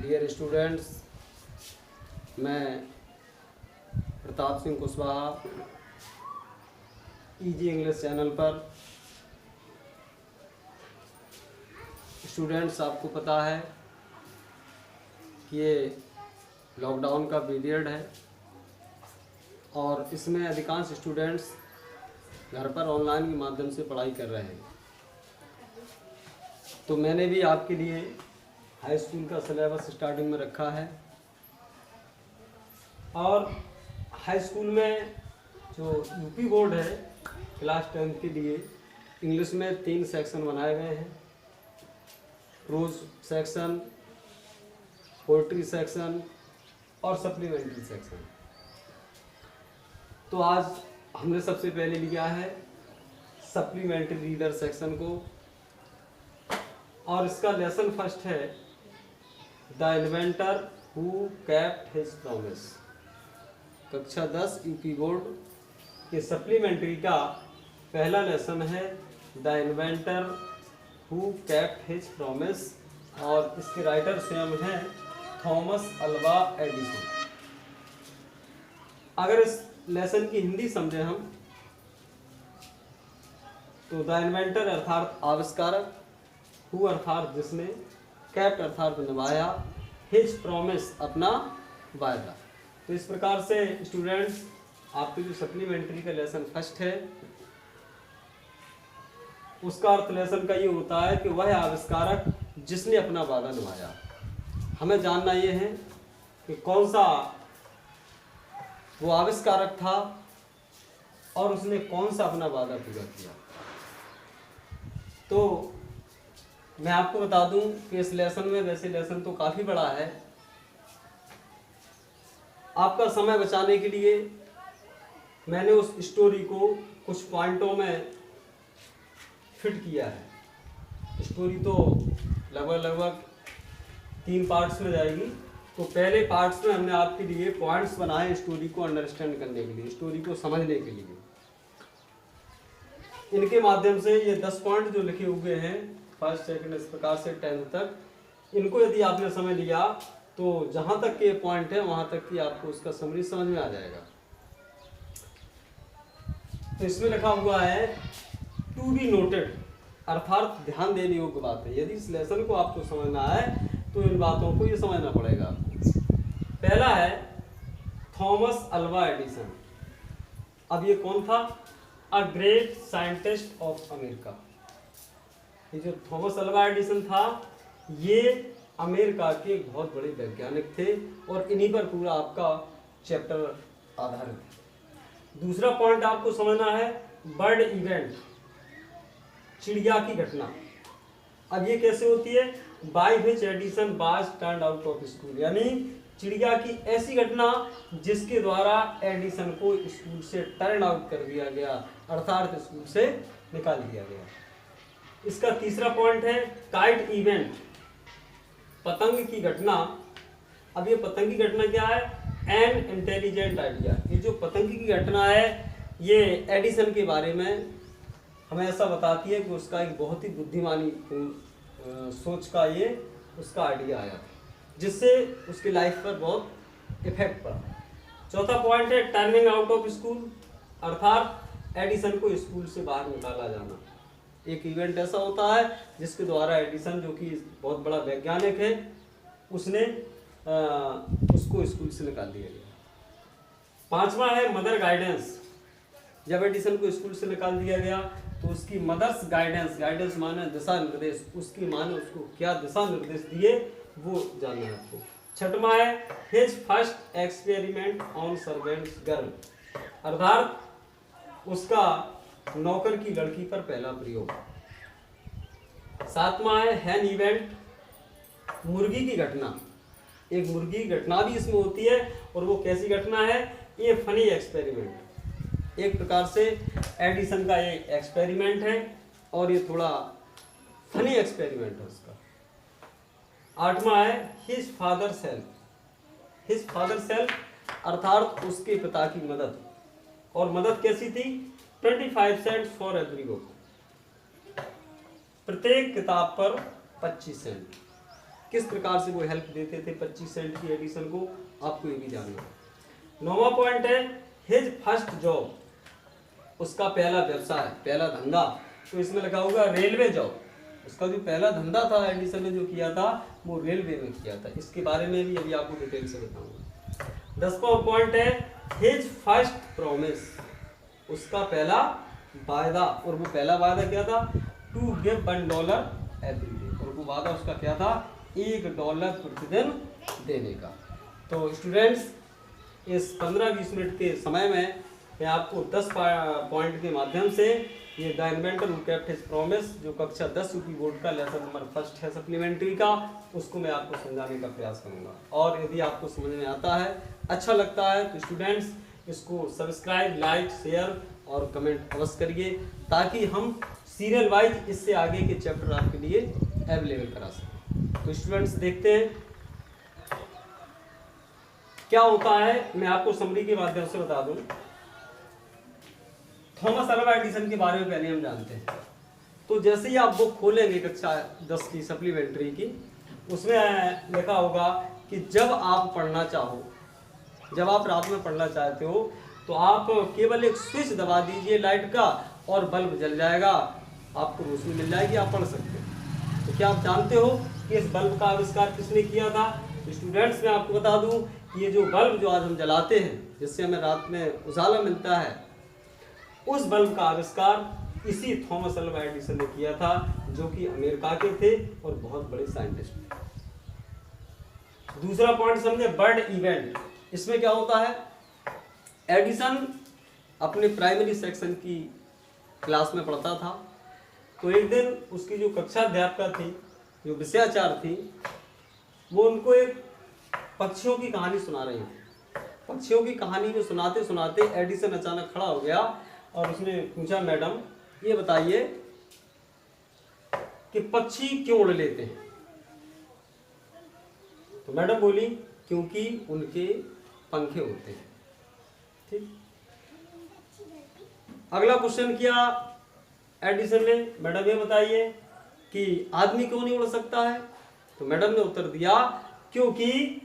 Dear students, मैं Pratap Singh Kushwaha easy English channel पर। Students, आपको पता है कि ये लॉकडाउन का पीरियड है और इसमें अधिकांश स्टूडेंट्स घर पर ऑनलाइन के माध्यम से पढ़ाई कर रहे हैं। तो मैंने भी आपके लिए हाई स्कूल का सिलेबस स्टार्टिंग में रखा है और हाई स्कूल में जो यूपी बोर्ड है क्लास 10 के लिए इंग्लिश में 3 सेक्शन बनाए गए हैं। प्रोज सेक्शन, पोएट्री सेक्शन और सप्लीमेंट्री सेक्शन। तो आज हमने सबसे पहले लिया है सप्लीमेंट्री रीडर सेक्शन को और इसका लेसन फर्स्ट है the inventor who kept his promise. कक्षा 10 यूपी बोर्ड के सप्लीमेंट्री का पहला लेसन है the inventor who kept his promise और इसके राइटर स्वयं हैं थॉमस अल्वा एडिसन। अगर इस लेसन की हिंदी समझे हम तो द इन्वेंटर अर्थात आविष्कारक, हु अर्थात जिसने, कैप्ट अर्थात निभाया, हिज प्रॉमिस अपना वायदा। तो इस प्रकार से स्टूडेंट्स आपके जो सप्लीमेंट्री का लेसन फर्स्ट है उसका अर्थ लेसन का ये होता है कि वह आविष्कारक जिसने अपना वादा निभाया। हमें जानना ये है कि कौन सा वो आविष्कारक था और उसने कौन सा अपना वादा पूरा किया। तो मैं आपको बता दूं कि इस लेसन में, वैसे लेसन तो काफ़ी बड़ा है, आपका समय बचाने के लिए मैंने उस स्टोरी को कुछ पॉइंटों में फिट किया है। स्टोरी तो लगभग 3 पार्ट्स में जाएगी। तो पहले पार्ट्स में हमने आपके लिए पॉइंट्स बनाए स्टोरी को अंडरस्टैंड करने के लिए, स्टोरी को समझने के लिए। इनके माध्यम से ये 10 पॉइंट जो लिखे हुए हैं फर्स्ट सेकंड इस प्रकार से 10th तक, इनको यदि आपने समझ लिया तो जहां तक के पॉइंट है वहां तक की आपको उसका समरी समझ में आ जाएगा। तो इसमें लिखा हुआ है टू बी नोटेड अर्थात ध्यान देने योग्य बात है। यदि इस लेसन को आपको समझना है तो इन बातों को ये समझना पड़ेगा। पहला है थॉमस अल्वा एडिसन। अब ये कौन था? A great scientist of America. ये जो थॉमस अल्वा एडिसन था ये अमेरिका के बहुत बड़े वैज्ञानिक थे और इन्हीं पर पूरा आपका चैप्टर आधारित है। दूसरा पॉइंट आपको समझना है बर्ड इवेंट, चिड़िया की घटना। अब ये कैसे होती है? By which Edison was turned out of school, यानी चिड़िया की ऐसी घटना जिसके द्वारा एडिसन को स्कूल से टर्न आउट कर दिया गया अर्थात स्कूल से निकाल दिया गया। इसका तीसरा पॉइंट है काइट इवेंट, पतंग की घटना। अब ये पतंग की घटना क्या है? An intelligent idea. ये जो पतंग की घटना है ये एडिसन के बारे में हमें ऐसा बताती है कि उसका एक बहुत ही बुद्धिमानी सोच का ये उसका आइडिया आया था जिससे उसकी लाइफ पर बहुत इफेक्ट पड़ा। चौथा पॉइंट है टर्निंग आउट ऑफ स्कूल अर्थात एडिसन को स्कूल से बाहर निकाला जाना। एक इवेंट ऐसा होता है जिसके द्वारा एडिसन, जो कि बहुत बड़ा वैज्ञानिक है, उसने उसको स्कूल से निकाल दिया गया। पांचवा है मदर गाइडेंस। जब एडिसन को स्कूल से निकाल दिया गया तो उसकी मदर्स गाइडेंस, गाइडेंस माने दिशा निर्देश, उसकी माँ ने उसको क्या दिशा निर्देश दिए वो जानना है आपको। छठवां है his first experiment on servants girl अर्थात उसका नौकर की लड़की पर पहला प्रयोग। सातवां है हैन इवेंट, मुर्गी की घटना। एक मुर्गी की घटना भी इसमें होती है और वो कैसी घटना है? ये फनी एक्सपेरिमेंट, एक प्रकार से एडिसन का एक एक्सपेरिमेंट है और ये थोड़ा फनी एक्सपेरिमेंट है उसका। आठवां है his father's help. His father's help अर्थात उसके पिता की मदद, और मदद कैसी थी? 25 सेंट फॉर एवरी बुक, प्रत्येक किताब पर 25 सेंट। किस प्रकार से वो हेल्प देते थे 25 सेंट की एडिसन को, आपको ये भी जानना है। 9वां पॉइंट है हिज फर्स्ट जॉब, उसका पहला व्यवसाय, पहला धंधा। तो इसमें लिखा होगा रेलवे जॉब। उसका जो पहला धंधा था एडिसन ने जो किया था वो रेलवे में किया था। इसके बारे में भी अभी आपको डिटेल से बताऊंगा। 10वां पॉइंट है हिज फर्स्ट प्रॉमिस, उसका पहला वायदा। और वो पहला वायदा क्या था? To give $1 every day. और वो वादा उसका क्या था? $1 प्रतिदिन देने का। तो स्टूडेंट्स, इस 15-20 मिनट के समय में मैं आपको 10 पॉइंट के माध्यम से ये the inventor who kept his promise, जो कक्षा 10 यूपी बोर्ड का लेसन नंबर फर्स्ट है सप्लीमेंट्री का, उसको मैं आपको समझाने का प्रयास करूंगा। और यदि आपको समझ में आता है, अच्छा लगता है, तो स्टूडेंट्स इसको सब्सक्राइब, लाइक, शेयर और कमेंट अवश्य करिए, ताकि हम सीरियल वाइज इससे आगे के चैप्टर आपके लिए अवेलेबल करा सकें। तो स्टूडेंट्स देखते हैं क्या होता है। मैं आपको समरी के माध्यम से बता दूं। थॉमस अल्वा एडिसन के बारे में पहले हम जानते हैं। तो जैसे ही आप बुक खोलेंगे कक्षा 10 की सप्लीमेंट्री की, उसमें लिखा होगा कि जब आप पढ़ना चाहो, जब आप रात में पढ़ना चाहते हो, तो आप केवल एक स्विच दबा दीजिए लाइट का और बल्ब जल जाएगा, आपको रोशनी मिल जाएगी, आप पढ़ सकते हो। तो क्या आप जानते हो कि इस बल्ब का आविष्कार किसने किया था? तो स्टूडेंट्स, मैं आपको बता दूं कि ये जो बल्ब जो आज हम जलाते हैं, जिससे हमें रात में उजाला मिलता है, उस बल्ब का आविष्कार इसी थॉमस अल्वा एडिसन ने किया था, जो कि अमेरिका के थे और बहुत बड़े साइंटिस्ट थे। दूसरा पॉइंट समझे, बर्ड इवेंट। इसमें क्या होता है? एडिसन अपने प्राइमरी सेक्शन की क्लास में पढ़ता था। तो एक दिन उसकी जो कक्षा अध्यापिका थी, जो विषयाचार्य थी, वो उनको एक पक्षियों की कहानी सुना रही थी। पक्षियों की कहानी में सुनाते सुनाते एडिसन अचानक खड़ा हो गया और उसने पूछा, मैडम ये बताइए कि पक्षी क्यों उड़ लेते हैं? तो मैडम बोली, क्योंकि उनके पंखे होते हैं। ठीक। अगला क्वेश्चन किया एडिसन ने, मैडम ये बताइए कि आदमी क्यों नहीं उड़ सकता है? तो मैडम ने उत्तर दिया, क्योंकि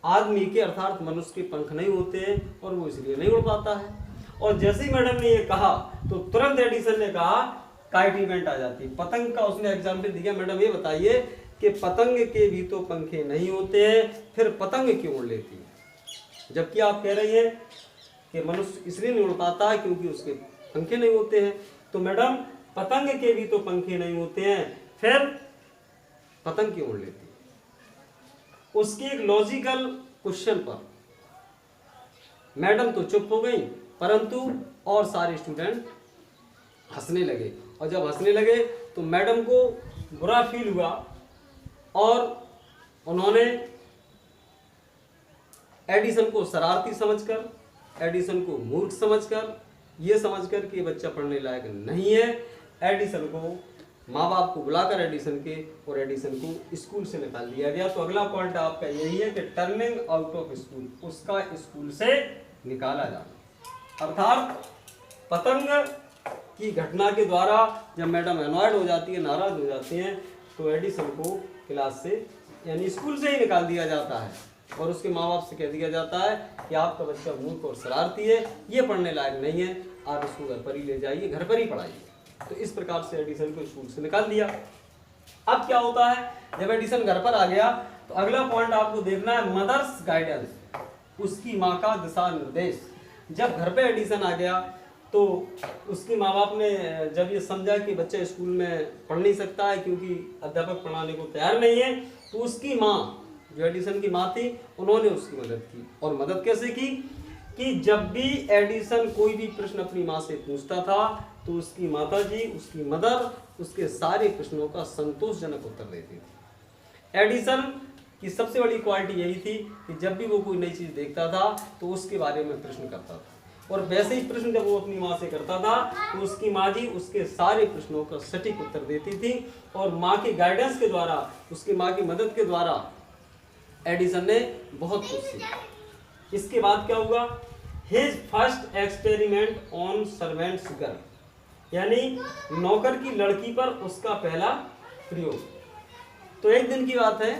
आदमी के अर्थात मनुष्य के पंख नहीं होते हैं और वो इसलिए नहीं उड़ पाता है। और जैसे ही मैडम ने ये कहा तो तुरंत एडिसन ने कहा काइट इवेंट आ जाती है। पतंग का उसने एग्जाम्पल दिया, मैडम ये बताइए कि पतंग के भी तो पंखे नहीं होते हैं, फिर पतंग क्यों उड़ लेती है? जबकि आप कह रही हैं कि मनुष्य इसलिए नहीं उड़ पाता है क्योंकि उसके पंखे नहीं होते हैं। तो मैडम, पतंग के भी तो पंखे नहीं होते हैं, फिर पतंग क्यों उड़ लेती है? उसके एक लॉजिकल क्वेश्चन पर मैडम तो चुप हो गई, परंतु और सारे स्टूडेंट हंसने लगे। और जब हंसने लगे तो मैडम को बुरा फील हुआ और उन्होंने एडिसन को शरारती समझकर, एडिसन को मूर्ख समझकर, ये समझकर कि बच्चा पढ़ने लायक नहीं है, एडिसन को, माँ बाप को बुलाकर एडिसन के और एडिसन को स्कूल से निकाल दिया गया। तो अगला पॉइंट आपका यही है कि टर्निंग आउट ऑफ स्कूल, उसका स्कूल से निकाला जाना। अर्थात पतंग की घटना के द्वारा जब मैडम एनॉयड हो जाती है, नाराज हो जाती हैं, तो एडिसन को क्लास से यानी स्कूल से ही निकाल दिया जाता है और उसके माँ बाप से कह दिया जाता है कि आपका बच्चा मूर्ख और शरारती है, ये पढ़ने लायक नहीं है, आप इसको घर पर ही ले जाइए, घर पर ही पढ़ाइए। तो इस प्रकार से एडिसन को स्कूल से निकाल दिया। अब क्या होता है, जब एडिसन घर पर आ गया तो अगला पॉइंट आपको देखना है, मदर्स गाइडेंस, उसकी माँ का दिशा निर्देश। जब घर पे एडिसन आ गया तो उसके माँ बाप ने जब ये समझा कि बच्चा स्कूल में पढ़ नहीं सकता है क्योंकि अध्यापक पढ़ाने को तैयार नहीं है, तो उसकी माँ, जो एडिसन की माँ थी, उन्होंने उसकी मदद की। और मदद कैसे की कि जब भी एडिसन कोई भी प्रश्न अपनी माँ से पूछता था तो उसकी माता जी, उसकी मदर, उसके सारे प्रश्नों का संतोषजनक उत्तर देती थी। एडिसन की सबसे बड़ी क्वालिटी यही थी कि जब भी वो कोई नई चीज़ देखता था तो उसके बारे में प्रश्न करता था, और वैसे ही प्रश्न जब वो अपनी माँ से करता था तो उसकी माँ जी उसके सारे प्रश्नों का सटीक उत्तर देती थी। और माँ के गाइडेंस के द्वारा, उसकी माँ की मदद के द्वारा एडिसन ने बहुत कुछ सीखा। इसके बाद क्या हुआ, his first experiment on servants girl, यानी नौकर की लड़की पर उसका पहला प्रयोग। तो एक दिन की बात है,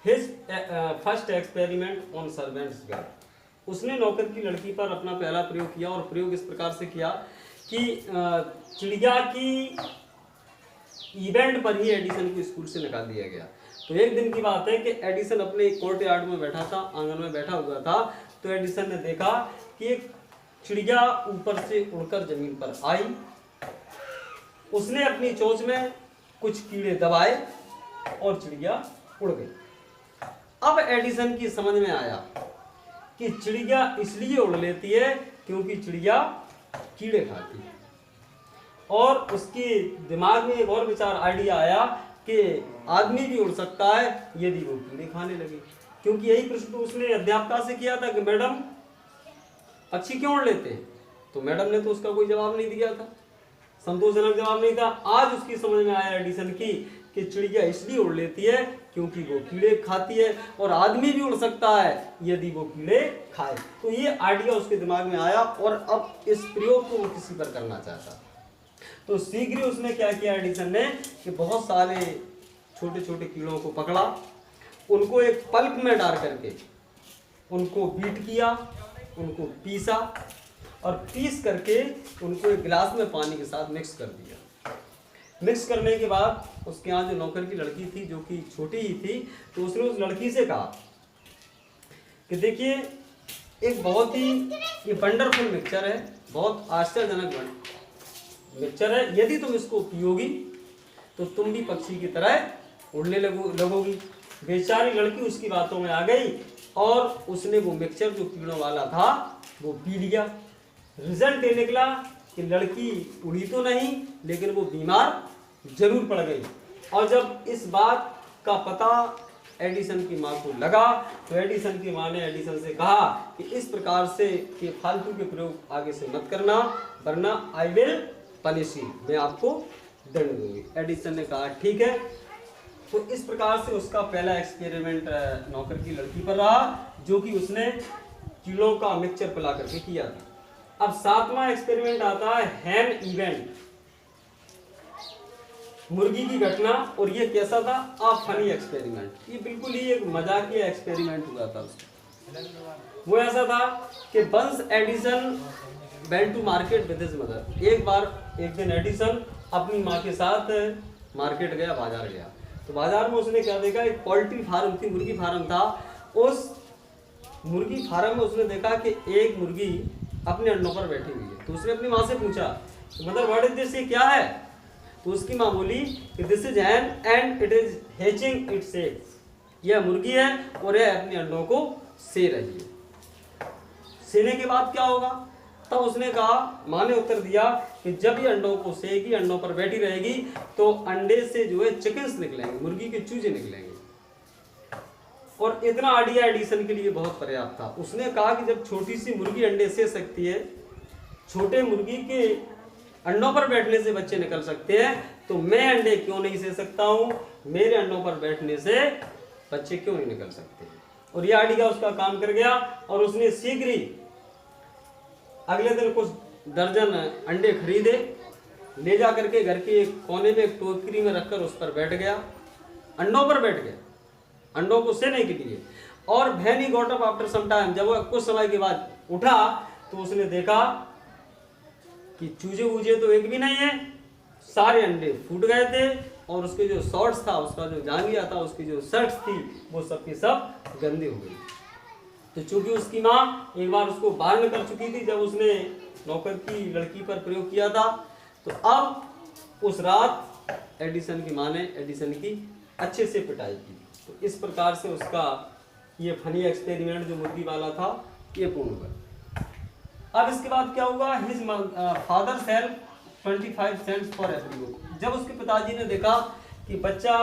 his first experiment on servants girl, उसने नौकर की लड़की पर अपना पहला प्रयोग किया, और प्रयोग इस प्रकार से किया कि चिड़िया की इवेंट पर ही एडिसन को स्कूल से निकाल दिया गया। तो एक दिन की बात है कि एडिसन अपने कोर्टयार्ड में बैठा था, आंगन में बैठा हुआ था, तो एडिसन ने देखा कि एक चिड़िया ऊपर से उड़कर जमीन पर आई। उसने अपनी चोंच में कुछ कीड़े दबाए और चिड़िया उड़ गई। अब एडिसन की समझ में आया कि चिड़िया इसलिए उड़ लेती है क्योंकि चिड़िया कीड़े खाती है, और उसके दिमाग में एक और विचार आइडिया आया कि आदमी भी उड़ सकता है यदि वो कीड़े खाने लगे। क्योंकि यही प्रश्न उसने अध्यापिका से किया था कि मैडम पक्षी क्यों उड़ लेते हैं, तो मैडम ने तो उसका कोई जवाब नहीं दिया था, संतोषजनक जवाब नहीं था। आज उसकी समझ में आया एडिसन की कि चिड़िया इसलिए उड़ लेती है क्योंकि वो कीड़े खाती है, और आदमी भी उड़ सकता है यदि वो कीड़े खाए। तो ये आइडिया उसके दिमाग में आया, और अब इस प्रयोग को वो किसी पर करना चाहता। तो शीघ्र उसने क्या किया एडिसन ने कि बहुत सारे छोटे छोटे कीड़ों को पकड़ा, उनको एक पल्प में डाल करके उनको बीट किया, उनको पीसा, और पीस करके उनको एक गिलास में पानी के साथ मिक्स कर दिया। मिक्स करने के बाद उसके यहाँ जो नौकर की लड़की थी जो कि छोटी ही थी, तो उसने उस लड़की से कहा कि देखिए एक बहुत ही ये वंडरफुल मिक्सचर है, बहुत आश्चर्यजनक मिक्सचर है, यदि तुम इसको पियोगी तो तुम भी पक्षी की तरह उड़ने लगोगी। बेचारी लड़की उसकी बातों में आ गई और उसने वो मिक्सचर जो कीड़ों वाला था वो पी लिया। रिजल्ट ये निकला कि लड़की उड़ी तो नहीं लेकिन वो बीमार जरूर पड़ गई। और जब इस बात का पता एडिसन की माँ को लगा तो एडिसन की माँ ने एडिसन से कहा कि इस प्रकार से कि फालतू के प्रयोग आगे से मत करना, वरना आई विल पनिश यू, मैं आपको दंड दूंगी। एडिसन ने कहा ठीक है। तो इस प्रकार से उसका पहला एक्सपेरिमेंट नौकर की लड़की पर रहा, जो कि उसने कीड़ों का मिक्सचर पिला करके किया था। अब सातवां एक्सपेरिमेंट आता है हैन इवेंट, मुर्गी की घटना। और ये कैसा था? A funny experiment. ये बिल्कुल ही एक मजाकिया एक्सपेरिमेंट हुआ था उसका। वो ऐसा था कि once Edison went to market with his mother. एक दिन एडिसन अपनी माँ के साथ मार्केट गया, बाजार गया। तो बाजार में उसने क्या देखा, एक पोल्ट्री फार्म थी, मुर्गी फार्म था। उस मुर्गी फार्म में उसने देखा कि एक मुर्गी अपने अंडों पर बैठी हुई है। तो उसने अपनी माँ से पूछा मदर व्हाट इज दिस, ये क्या है? तो उसकी माँ बोली कि this is Hahn and it is hatching it's eggs. यह मुर्गी है और यह अपने अंडों को से रही है। सेने के बाद क्या होगा? तब उसने कहा, माँ ने उत्तर दिया कि जब ये अंडों को सेगी, अंडों पर बैठी रहेगी, तो अंडे से जो है चिकन्स निकलेंगे, मुर्गी के चूजे निकलेंगे। और इतना आइडिया एडिसन के लिए बहुत पर्याप्त था। उसने कहा कि जब छोटी सी मुर्गी अंडे से सकती है, छोटे मुर्गी के अंडों पर बैठने से बच्चे निकल सकते हैं, तो मैं अंडे क्यों नहीं से सकता हूँ? मेरे अंडों पर बैठने से बच्चे क्यों नहीं निकल सकते? और यह आइडिया उसका काम कर गया और उसने शीघ्र ही अगले दिन कुछ दर्जन अंडे खरीदे, ले जा करके घर के एक कोने में एक टोकरी में रखकर उस पर बैठ गया, अंडों पर बैठ गया, अंडों को सेने के लिए। और when he got up after some time, जब वह कुछ समय के बाद उठा तो उसने देखा कि चूजे वूजे तो एक भी नहीं है, सारे अंडे फूट गए थे और उसके जो शॉर्ट्स था, उसका जो जांघिया था, उसकी जो शर्ट्स थी, वो सब की सब गंदी हो गई। तो चूंकि उसकी माँ एक बार उसको बाहर निकल चुकी थी जब उसने नौकर की लड़की पर प्रयोग किया था, तो अब उस रात एडिसन की माँ ने एडिसन की अच्छे से पिटाई की। तो इस प्रकार से उसका ये फनी एक्सपेरिमेंट जो मुर्गी वाला था ये पूर्ण हुआ। अब इसके बाद क्या हुआ? His father sell 25 cents for every book. जब उसके पिताजी ने देखा कि बच्चा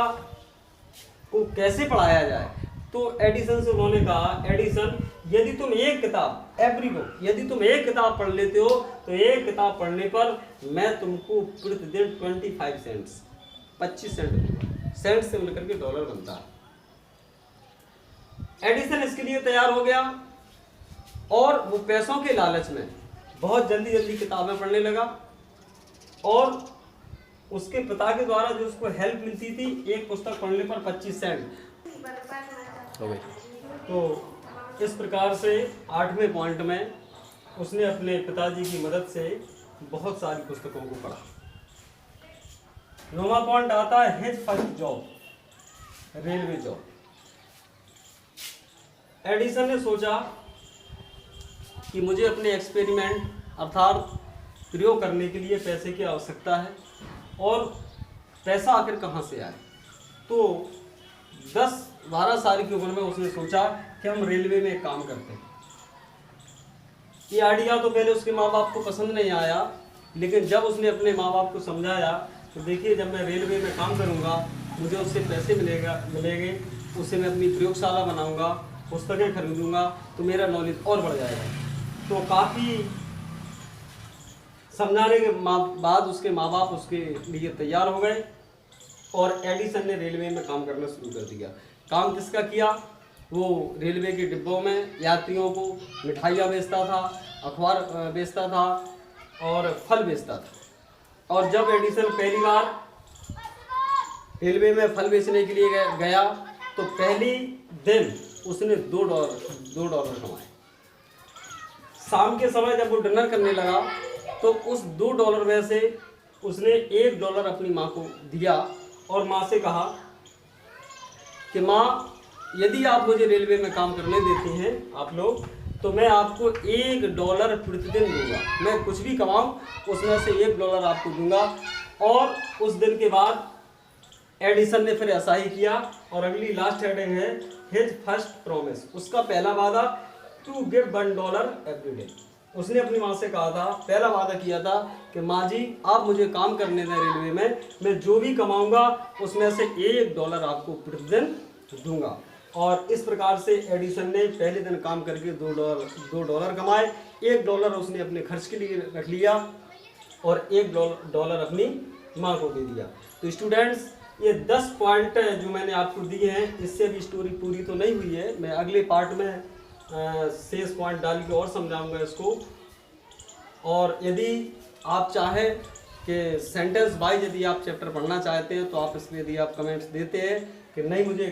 को कैसे पढ़ाया जाए, तो एडिसन से उन्होंने कहा, एडिसन यदि तुम एक किताब, एवरी बुक, यदि तुम एक किताब पढ़ लेते हो तो एक किताब पढ़ने पर मैं तुमको प्रतिदिन 25 सेंट्स 25 सेंट दूंगा। सेंट से मिलकर के डॉलर बनता है। एडिसन इसके लिए तैयार हो गया और वो पैसों के लालच में बहुत जल्दी जल्दी किताबें पढ़ने लगा और उसके पिता के द्वारा जो उसको हेल्प मिलती थी, एक पुस्तक पढ़ने पर 25 सेंट हो गई। तो इस प्रकार से 8वें पॉइंट में उसने अपने पिताजी की मदद से बहुत सारी पुस्तकों को पढ़ा। 9वां पॉइंट आता है his first job, railway job. Edison ने सोचा कि मुझे अपने एक्सपेरिमेंट अर्थात प्रयोग करने के लिए पैसे की आवश्यकता है, और पैसा आखिर कहाँ से आए। तो 10-12 साल की उम्र में उसने सोचा कि हम रेलवे में काम करते हैं। ये आइडिया तो पहले उसके माँ बाप को पसंद नहीं आया, लेकिन जब उसने अपने माँ बाप को समझाया तो देखिए, जब मैं रेलवे में काम करूँगा मुझे उससे पैसे मिलेंगे, उससे मैं अपनी प्रयोगशाला बनाऊँगा, पुस्तकें खरीदूँगा, तो मेरा नॉलेज और बढ़ जाएगा। तो काफ़ी समझाने के बाद उसके माँ बाप उसके लिए तैयार हो गए, और एडिसन ने रेलवे में काम करना शुरू कर दिया। काम किसका किया? वो रेलवे के डिब्बों में यात्रियों को मिठाइयाँ बेचता था, अखबार बेचता था और फल बेचता था। और जब एडिसन पहली बार रेलवे में फल बेचने के लिए गया तो पहली दिन उसने $2 कमाए। शाम के समय जब वो डिनर करने लगा तो उस $2 में से उसने $1 अपनी माँ को दिया और माँ से कहा कि माँ, यदि आप मुझे रेलवे में काम करने देती हैं आप लोग, तो मैं आपको $1 प्रतिदिन दूंगा। मैं कुछ भी कमाऊँ उसमें से $1 आपको दूंगा। और उस दिन के बाद एडिसन ने फिर ऐसा ही किया। और अगली लास्ट हेडिंग है हिज फर्स्ट प्रॉमिस, उसका पहला वादा, टू गिव $1 एवरी डे। उसने अपनी माँ से कहा था, पहला वादा किया था कि माँ जी आप मुझे काम करने दें रेलवे में, मैं जो भी कमाऊंगा उसमें से $1 आपको प्रतिदिन दूंगा। और इस प्रकार से एडिसन ने पहले दिन काम करके $2 कमाए। $1 उसने अपने खर्च के लिए रख लिया और $1 अपनी माँ को दे दिया। तो स्टूडेंट्स, ये 10 पॉइंट जो मैंने आपको दिए हैं, इससे भी स्टोरी पूरी तो नहीं हुई है। मैं अगले पार्ट में शेष पॉइंट डाल के और समझाऊंगा इसको। और यदि आप चाहें कि सेंटेंस वाइज यदि आप चैप्टर पढ़ना चाहते हैं तो आप इसमें यदि आप कमेंट्स देते हैं कि नहीं मुझे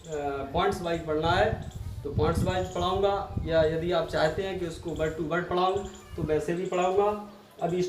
पॉइंट्स वाइज पढ़ना है तो पॉइंट्स वाइज पढ़ाऊंगा, या यदि आप चाहते हैं कि उसको वर्ड टू वर्ड पढ़ाऊँ तो वैसे भी पढ़ाऊंगा। अभी